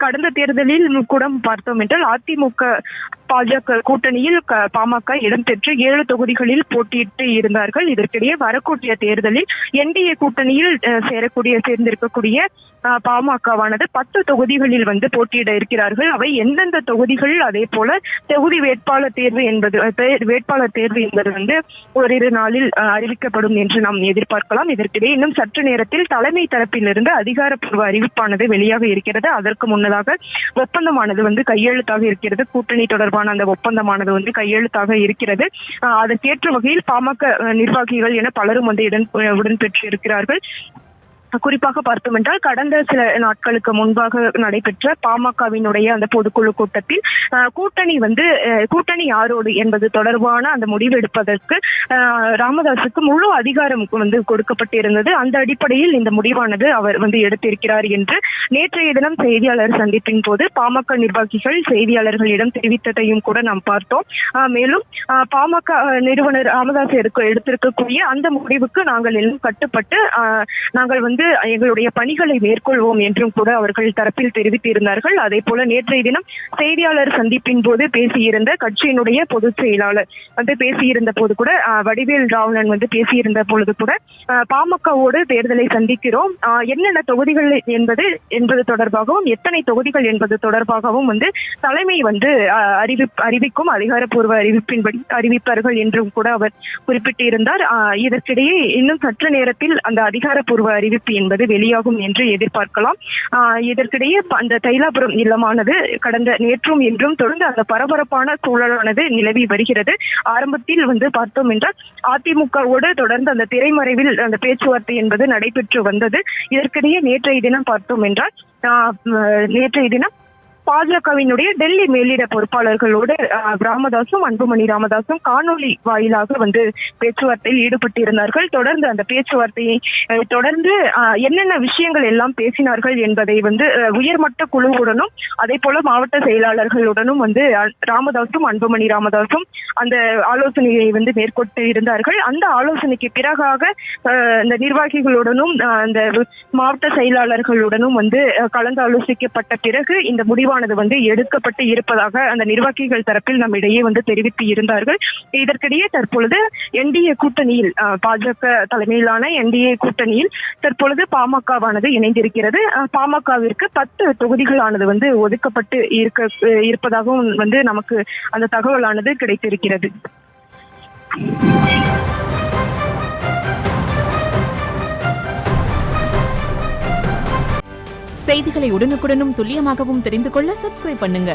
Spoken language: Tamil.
கடந்த தேர்தலில் கூட பார்த்தோம் என்றால் அதிமுக பாஜக கூட்டணியில் பாமக இடம்பெற்று 7 தொகுதிகளில் போட்டியிட்டு இருந்தார்கள். இதற்கிடையே வரக்கூடிய தேர்தலில் என்டிஏ கூட்டணியில் சேர்ந்திருக்கக்கூடிய பாமகவானது 10 தொகுதிகளில் போட்டியிட இருக்கிறார்கள். அவை எந்தெந்த தொகுதிகள், அதே போல தொகுதி வேட்பாளர் தேர்வு என்பது ஓரிரு நாளில் அறிவிக்கப்படும் என்று நாம் எதிர்பார்க்கலாம். இதற்கிடையே இன்னும் சற்று நேரத்தில் தலைமை தரப்பிலிருந்து அதிகாரப்பூர்வ அறிவிப்பானது வெளியாக இருக்கிறது. அதற்கு முன்னதாக ஒப்பந்தமானது கையெழுத்தாக இருக்கிறது. கூட்டணி தொடர்பான அந்த ஒப்பந்தமானது கையெழுத்தாக இருக்கிறது. அதற்கேற்ற வகையில் பாமக நிர்வாகிகள் என பலரும் உடன்பெற்று இருக்கிறார்கள். குறிப்பாக பார்த்தோம் என்றால் கடந்த சில நாட்களுக்கு முன்பாக நடைபெற்ற பாமகவினுடைய அந்த பொதுக்குழு கூட்டத்தில் கூட்டணி யாரோடு என்பது தொடர்பான அந்த முடிவெடுப்பதற்கு ராமதாசுக்கு முழு அதிகாரம் கொடுக்கப்பட்டிருந்தது. அந்த அடிப்படையில் இந்த முடிவானது அவர் எடுத்திருக்கிறார் என்று நேற்றைய தினம் செய்தியாளர் சந்திப்பின் போது பாமக நிர்வாகிகள் செய்தியாளர்களிடம் தெரிவித்ததையும் கூட நாம் பார்த்தோம். மேலும் பாமக நிறுவனர் ராமதாஸ் எடுத்திருக்கக்கூடிய அந்த முடிவுக்கு நாங்கள் எல்லாம் கட்டுப்பட்டு நாங்கள் எங்களுடைய பணிகளை மேற்கொள்வோம் என்றும் கூட அவர்கள் தரப்பில் தெரிவித்திருந்தார்கள். அதே போல நேற்றைய தினம் செய்தியாளர் சந்திப்பின் போது பேசியிருந்த கட்சியினுடைய பொதுச் செயலாளர் பேசியிருந்த போது கூட வடிவேல் ராவணன் பேசியிருந்த பொழுது கூட பாமகவோடு தேர்தலை சந்திக்கிறோம், என்னென்ன தொகுதிகள் என்பது தொடர்பாகவும் எத்தனை தொகுதிகள் என்பது தொடர்பாகவும் தலைமை அறிவிக்கும் அதிகாரப்பூர்வ அறிவிப்பின்படி அறிவிப்பார்கள் என்றும் கூட அவர் குறிப்பிட்டிருந்தார். இதற்கிடையே இன்னும் சற்று நேரத்தில் அந்த அதிகாரப்பூர்வ அறிவிப்பு என்பது வெளியாகும் என்று எதிர்பார்க்கலாம். இதற்கிடையே அந்த தைலாபுரம் இல்லமானது கடந்த நேற்றும் இன்றும் தொடர்ந்து அந்த பரபரப்பான சூழலானது நிலவி வருகிறது. ஆரம்பத்தில் பார்த்தோம் என்றால் அதிமுகவோடு தொடர்ந்து அந்த திரைமறைவில் அந்த பேச்சுவார்த்தை என்பது நடைபெற்று வந்தது. இதற்கிடையே நேற்றைய தினம் பார்த்தோம் என்றால் பாஜகவினுடைய டெல்லி மேலிட பொறுப்பாளர்களோடு ராமதாசும் அன்புமணி ராமதாசும் காணொலி வாயிலாக பேச்சுவார்த்தையில் ஈடுபட்டிருந்தார்கள். தொடர்ந்து அந்த பேச்சுவார்த்தையை தொடர்ந்து என்னென்ன விஷயங்கள் எல்லாம் பேசினார்கள் என்பதை உயர்மட்ட குழுவுடனும் அதே போல மாவட்ட செயலாளர்களுடனும் ராமதாசும் அன்புமணி ராமதாசும் அந்த ஆலோசனையை மேற்கொண்டு இருந்தார்கள். அந்த ஆலோசனைக்கு பிறகாக இந்த நிர்வாகிகளுடனும் அந்த மாவட்ட செயலாளர்களுடனும் கலந்து ஆலோசிக்கப்பட்ட பிறகு இந்த முடிவானது எடுக்கப்பட்டு இருப்பதாக அந்த நிர்வாகிகள் தரப்பில் நம்மிடையே தெரிவித்து இருந்தார்கள். இதற்கிடையே தற்பொழுது என்டிஏ கூட்டணியில் பாஜக தலைமையிலான என்டிஏ கூட்டணியில் தற்பொழுது பாமகவானது இணைந்திருக்கிறது. பாமகவிற்கு 10 தொகுதிகளானது ஒதுக்கப்பட்டு இருப்பதாகவும் நமக்கு அந்த தகவலானது கிடைத்திருக்கிறது. செய்திகளை உடனுக்குடனும் துல்லியமாகவும் தெரிந்து கொள்ள சப்ஸ்கிரைப் பண்ணுங்க.